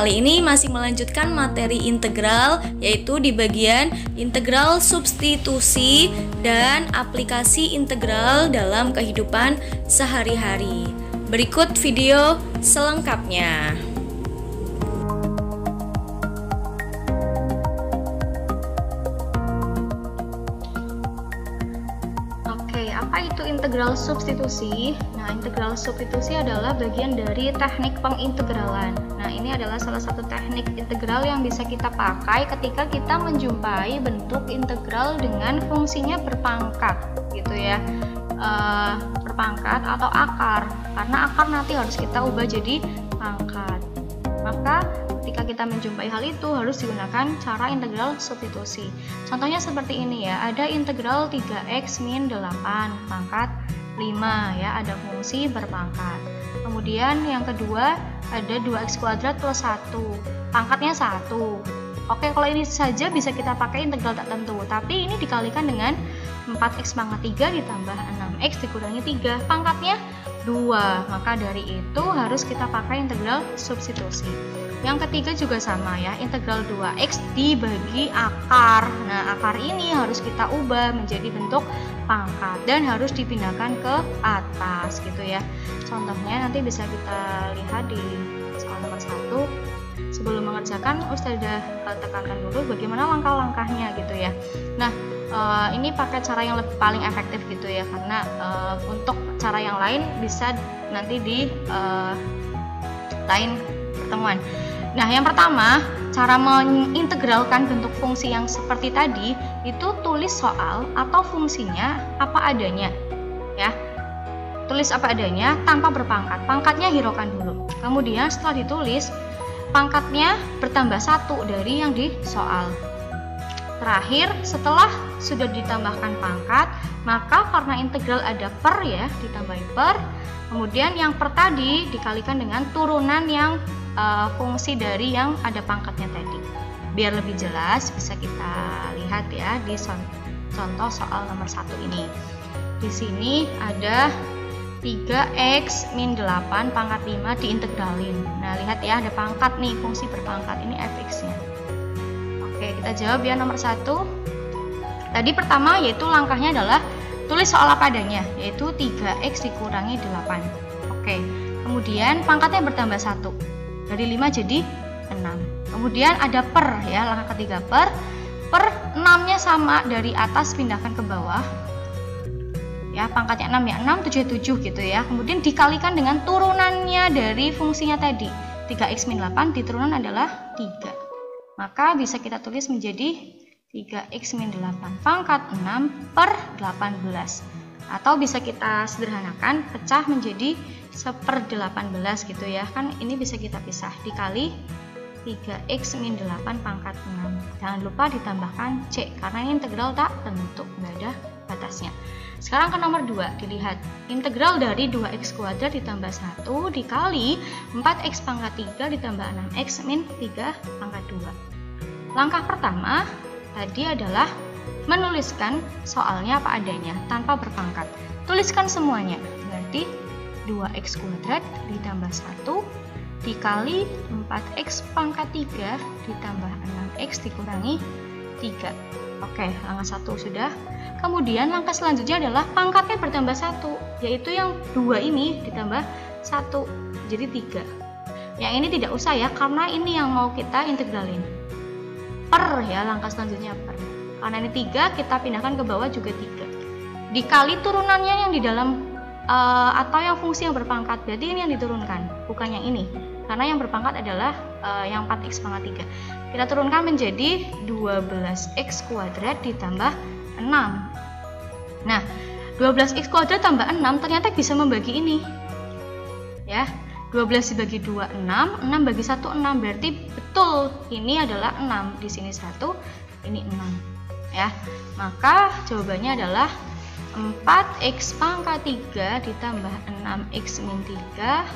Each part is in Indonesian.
kali ini masih melanjutkan materi integral, yaitu di bagian integral substitusi dan aplikasi integral dalam kehidupan sehari-hari. Berikut video selengkapnya. Apa itu integral substitusi? Nah, integral substitusi adalah bagian dari teknik pengintegralan. Nah, ini adalah salah satu teknik integral yang bisa kita pakai ketika kita menjumpai bentuk integral dengan fungsinya berpangkat, gitu ya. Berpangkat atau akar, karena akar nanti harus kita ubah jadi pangkat. Maka ketika kita menjumpai hal itu harus digunakan cara integral substitusi. Contohnya seperti ini ya, ada integral 3x min 8 pangkat 5 ya, ada fungsi berpangkat. Kemudian yang kedua ada 2x kuadrat plus 1, pangkatnya 1. Oke, kalau ini saja bisa kita pakai integral tak tentu, tapi ini dikalikan dengan 4x pangkat 3 ditambah 6x dikurangi 3, pangkatnya 2. Maka dari itu harus kita pakai integral substitusi. Yang ketiga juga sama ya, integral 2x dibagi akar. Nah, akar ini harus kita ubah menjadi bentuk pangkat dan harus dipindahkan ke atas gitu ya. Contohnya nanti bisa kita lihat di soal nomor 1. Sebelum mengerjakan, Ustazah tekankan dulu bagaimana langkah-langkahnya gitu ya. Nah, ini pakai cara yang paling efektif gitu ya, karena untuk cara yang lain bisa nanti di lain pertemuan. Nah, yang pertama, cara mengintegralkan bentuk fungsi yang seperti tadi itu tulis soal atau fungsinya apa adanya ya. Tulis apa adanya tanpa berpangkat. Pangkatnya hiraukan dulu. Kemudian setelah ditulis, pangkatnya bertambah 1 dari yang di soal. Terakhir, setelah sudah ditambahkan pangkat, maka karena integral ada per ya, ditambahi per. Kemudian yang per tadi dikalikan dengan turunan yang fungsi dari yang ada pangkatnya tadi. Biar lebih jelas bisa kita lihat ya di contoh soal nomor 1 ini. Di sini ada 3x min 8 pangkat 5 diintegralin. Nah, lihat ya, ada pangkat nih, fungsi berpangkat, ini fx-nya. Oke, kita jawab ya nomor 1. Tadi pertama yaitu langkahnya adalah tulis soal apa adanya, yaitu 3x dikurangi 8. Oke, kemudian pangkatnya bertambah 1. Dari 5 jadi 6. Kemudian ada per ya, langkah ketiga per 6-nya sama, dari atas pindahkan ke bawah. Ya, pangkatnya 6 ya, 6 7 7 gitu ya. Kemudian dikalikan dengan turunannya dari fungsinya tadi. 3x min 8 di turunan adalah 3. Maka bisa kita tulis menjadi 3x min 8 pangkat 6 per 18. Atau bisa kita sederhanakan, pecah menjadi 1/18 gitu ya. Kan ini bisa kita pisah, dikali 3x min 8 pangkat 6. Jangan lupa ditambahkan c, karena ini integral tak tentu, nggak ada batasnya. Sekarang ke nomor 2, dilihat integral dari 2x kuadrat ditambah 1 dikali 4x pangkat 3 ditambah 6x min 3 pangkat 2. Langkah pertama tadi adalah menuliskan soalnya apa adanya tanpa berpangkat. Tuliskan semuanya, berarti 2x kuadrat ditambah 1 dikali 4x pangkat 3 ditambah 6x dikurangi 3. Oke, langkah 1 sudah. Kemudian langkah selanjutnya adalah pangkatnya bertambah 1, yaitu yang 2 ini ditambah 1 jadi 3. Yang ini tidak usah ya, karena ini yang mau kita integralin. Per ya, langkah selanjutnya per. Karena ini 3, kita pindahkan ke bawah juga 3. Dikali turunannya yang di dalam atau yang fungsi yang berpangkat, berarti ini yang diturunkan, bukan yang ini. Karena yang berpangkat adalah yang 4x pangkat 3. Kita turunkan menjadi 12x kuadrat ditambah 6. Nah, 12x kuadrat tambah 6 ternyata bisa membagi ini. Ya, 12 dibagi 2, 6. 6 bagi 1, 6. Berarti betul, ini adalah 6. Di sini 1, ini 6. Ya, maka jawabannya adalah 4x pangkat 3 ditambah 6x min 3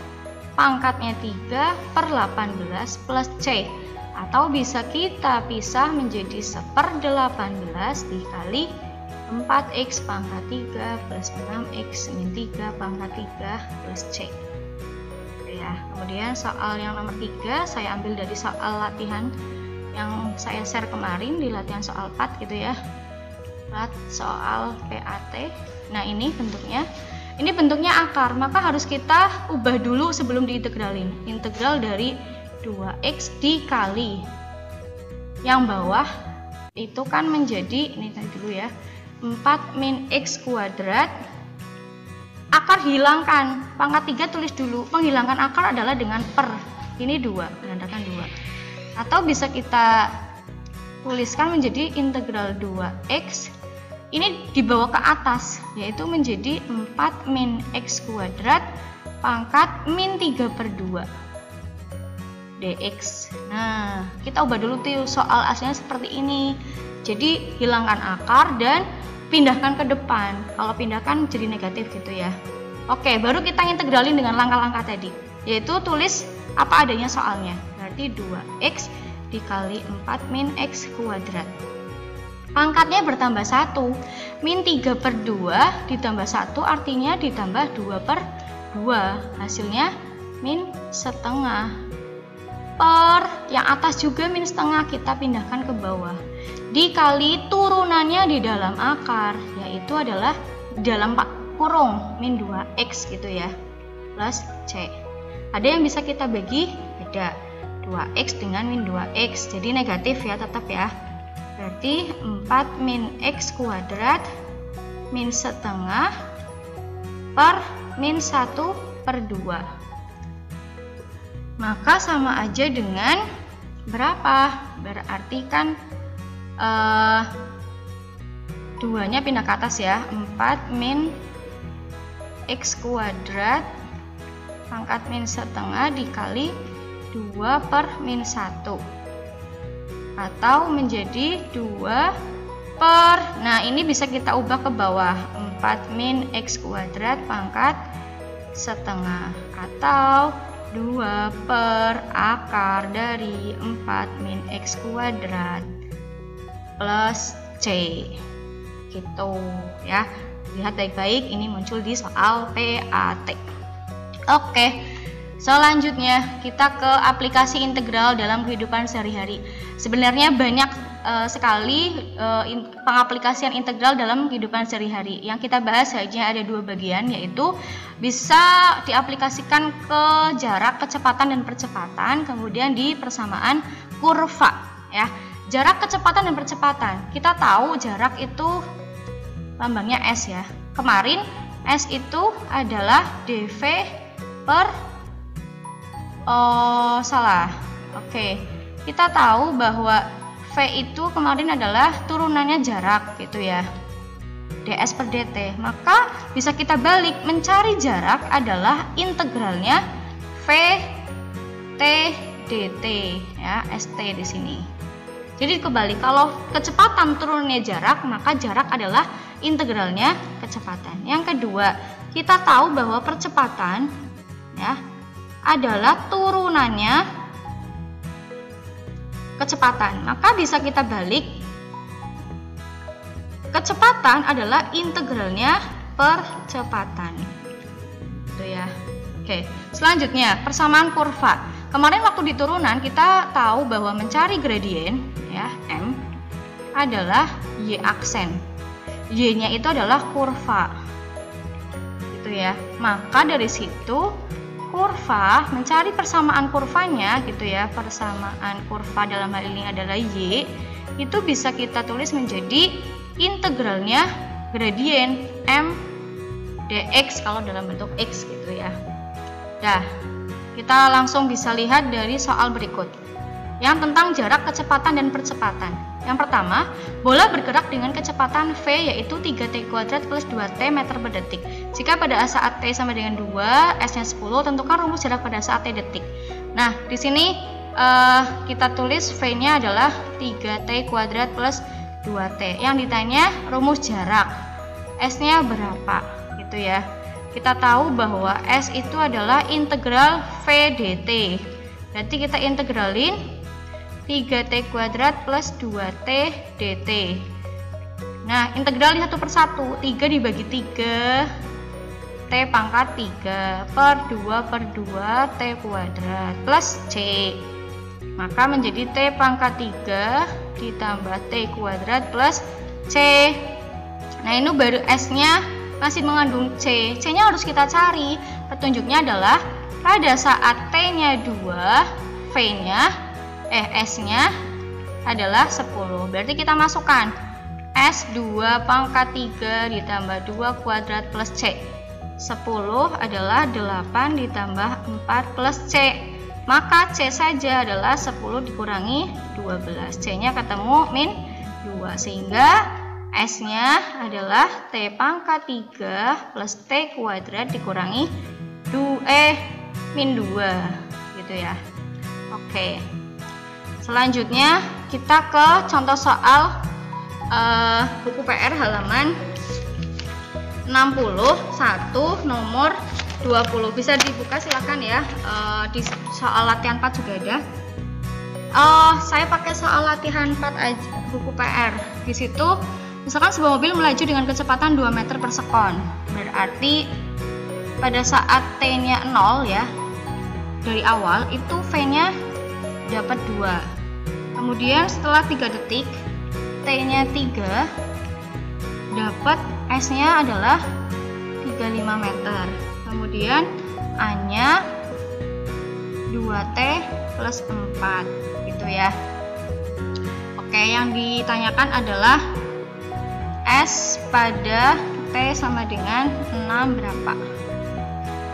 pangkatnya 3 per 18 plus c, atau bisa kita pisah menjadi 1/18 dikali 4x pangkat 3 plus 6x min 3 pangkat 3 plus c. Oke, ya. Kemudian soal yang nomor 3 saya ambil dari soal latihan yang saya share kemarin di latihan soal PAT gitu ya. Soal PAT. Nah, ini bentuknya. Ini bentuknya akar, maka harus kita ubah dulu sebelum diintegralin. Integral dari 2x dikali yang bawah itu kan menjadi, ini tadi dulu ya, 4 min x kuadrat. Akar hilangkan, pangkat 3 tulis dulu. Menghilangkan akar adalah dengan per. Ini 2, menandakan 2. Atau bisa kita tuliskan menjadi integral 2x. Ini dibawa ke atas, yaitu menjadi 4 min x kuadrat pangkat min 3/2 dx. Nah, kita ubah dulu tuh soal aslinya seperti ini. Jadi hilangkan akar dan pindahkan ke depan. Kalau pindahkan jadi negatif gitu ya. Oke, baru kita integralin dengan langkah-langkah tadi, yaitu tulis apa adanya soalnya. Berarti 2x dikali 4 min x kuadrat. Pangkatnya bertambah 1. Min 3/2 ditambah 1 artinya ditambah 2/2. Hasilnya min setengah. Per yang atas juga min setengah, kita pindahkan ke bawah. Dikali turunannya di dalam akar, yaitu adalah dalam kurung min 2x gitu ya. Plus c. Ada yang bisa kita bagi? Beda. 2x dengan min 2x. Jadi negatif ya, tetap ya. Berarti 4 min x kuadrat min setengah per min 1/2. Maka sama aja dengan berapa? Berarti kan 2-nya pindah ke atas ya. 4 min x kuadrat pangkat min setengah dikali 2 per min 1. Atau menjadi 2 per, nah ini bisa kita ubah ke bawah, 4 min x kuadrat pangkat setengah atau 2 per akar dari 4 min x kuadrat plus c gitu ya. Lihat baik-baik, ini muncul di soal PAT. Oke, selanjutnya kita ke aplikasi integral dalam kehidupan sehari-hari. Sebenarnya banyak sekali pengaplikasian integral dalam kehidupan sehari-hari. Yang kita bahas hanya ada 2 bagian, yaitu bisa diaplikasikan ke jarak, kecepatan dan percepatan, kemudian di persamaan kurva ya. Jarak, kecepatan dan percepatan. Kita tahu jarak itu lambangnya S ya. Kemarin S itu adalah dv per Oke. Kita tahu bahwa V itu kemarin adalah turunannya jarak gitu ya. ds per dt. Maka bisa kita balik, mencari jarak adalah integralnya V t dt ya, st di sini. Jadi kebalik, kalau kecepatan turunnya jarak, maka jarak adalah integralnya kecepatan. Yang kedua, kita tahu bahwa percepatan ya adalah turunannya kecepatan. Maka bisa kita balik, kecepatan adalah integralnya percepatan. Gitu ya. Oke, selanjutnya persamaan kurva. Kemarin waktu di turunan kita tahu bahwa mencari gradien ya, M adalah Y aksen. Y-nya itu adalah kurva. Gitu ya. Maka dari situ kurva, mencari persamaan kurvanya gitu ya, persamaan kurva dalam hal ini adalah Y, itu bisa kita tulis menjadi integralnya gradien M dx kalau dalam bentuk X gitu ya. Nah, kita langsung bisa lihat dari soal berikut yang tentang jarak, kecepatan dan percepatan. Yang pertama, bola bergerak dengan kecepatan v yaitu 3t kuadrat plus 2t meter per detik. Jika pada saat t sama dengan 2, s-nya 10, tentukan rumus jarak pada saat t detik. Nah, di sini kita tulis v-nya adalah 3t kuadrat plus 2t. Yang ditanya rumus jarak, s-nya berapa gitu ya. Kita tahu bahwa s itu adalah integral v dt. Berarti kita integralin 3t kuadrat plus 2t dt. Nah, integral di 1/1, 3 dibagi 3 T pangkat 3 per 2 per 2 T kuadrat plus C. Maka menjadi T pangkat 3 ditambah T kuadrat plus C. Nah, ini baru S-nya masih mengandung C. C-nya harus kita cari. Petunjuknya adalah pada saat T-nya 2, V-nya, S-nya adalah 10. Berarti kita masukkan S2 pangkat 3 ditambah 2 kuadrat plus C. 10 adalah 8 ditambah 4 plus C. Maka C saja adalah 10 dikurangi 12. C-nya ketemu min 2. Sehingga S-nya adalah T pangkat 3 plus T kuadrat dikurangi min 2. Gitu ya. Oke. Selanjutnya kita ke contoh soal buku PR halaman 61 nomor 20. Bisa dibuka silakan ya. Di soal latihan 4 juga ada. Saya pakai soal latihan 4 aja, buku PR. Di situ misalkan sebuah mobil melaju dengan kecepatan 2 meter per sekon. Berarti pada saat T-nya 0 ya, dari awal itu V-nya dapat 2. Kemudian setelah 3 detik T-nya 3, dapat S-nya adalah 35 meter. Kemudian A-nya 2T plus 4 gitu ya. Oke, yang ditanyakan adalah S pada T sama dengan 6 berapa?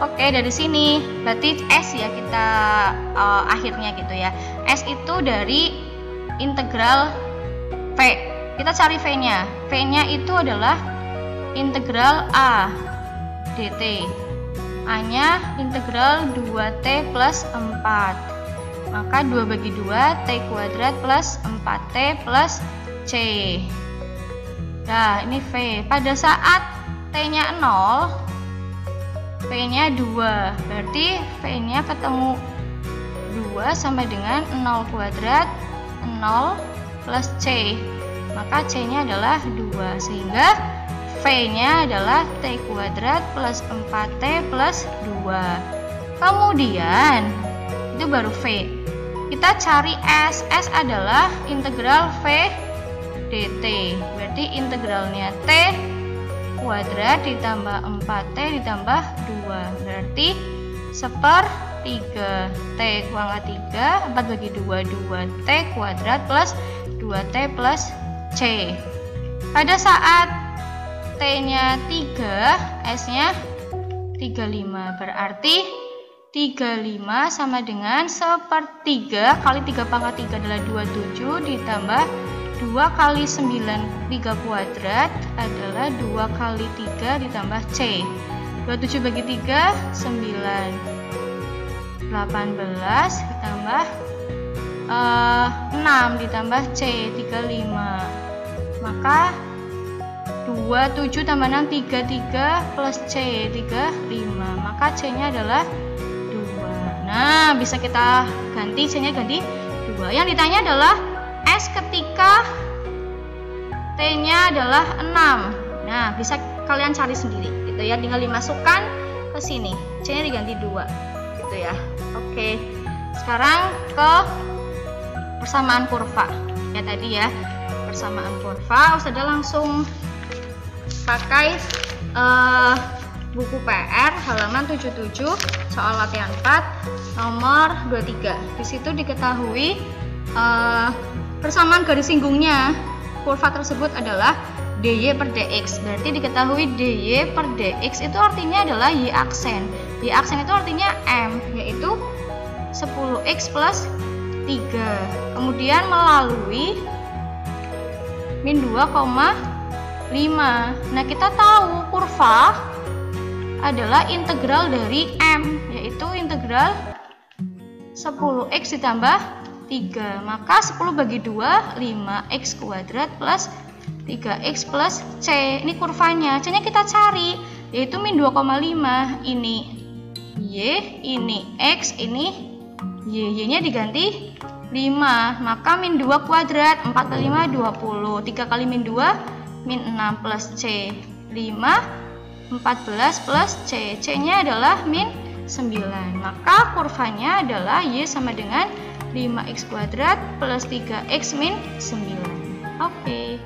Oke, dari sini berarti S ya kita akhirnya gitu ya. S itu dari integral V. Kita cari V-nya. V-nya itu adalah integral A dt. A-nya integral 2T plus 4. Maka 2 bagi 2 T kuadrat plus 4T plus C. Nah, ini V. Pada saat T-nya 0, V-nya 2. Berarti V-nya ketemu 2 sama dengan 0 kuadrat 0 plus C. Maka C-nya adalah 2. Sehingga V-nya adalah T kuadrat plus 4T plus 2. Kemudian itu baru V. Kita cari S. S adalah integral V dt. Berarti integralnya T kuadrat ditambah 4T ditambah 2. Berarti 1/3 T kuangkat 3, 4 bagi 2 2T kuadrat plus 2T plus C. Pada saat T-nya 3, S-nya 35. Berarti 35 sama dengan 1/3 kali 3 pangkat 3 adalah 27 ditambah 2 kali 9 3 kuadrat adalah 2 kali 3 ditambah C. 27 bagi 3 9. 18 ditambah 6 ditambah C 35. Maka 27 tambah 6 33 plus C 35. Maka C-nya adalah 2. Nah, bisa kita ganti, C-nya ganti 2. Yang ditanya adalah S ketika T-nya adalah 6. Nah, bisa kalian cari sendiri gitu ya. Tinggal dimasukkan ke sini. C-nya diganti 2 gitu ya. Oke. Sekarang ke persamaan kurva. Ya tadi ya, persamaan kurva. Ustazah langsung pakai buku PR halaman 77 soal latihan 4 nomor 23. Di situ diketahui persamaan garis singgungnya kurva tersebut adalah dy per dx. Berarti diketahui dy per dx itu artinya adalah y aksen. Y aksen itu artinya m, yaitu 10x plus 3. Kemudian melalui min 2,5. Nah, kita tahu kurva adalah integral dari M, yaitu integral 10x ditambah 3. Maka 10 bagi 2 5x kuadrat plus 3x plus C. Ini kurvanya. C-nya kita cari, yaitu min 2,5. Ini Y, ini X, ini Y. Y-nya diganti 5. Maka min 2 kuadrat 4 kali 5 20. 3 kali min 2 min 6 plus C 5 14 plus C. C-nya adalah min 9. Maka kurvanya adalah Y sama dengan 5x kuadrat plus 3x min 9. Oke.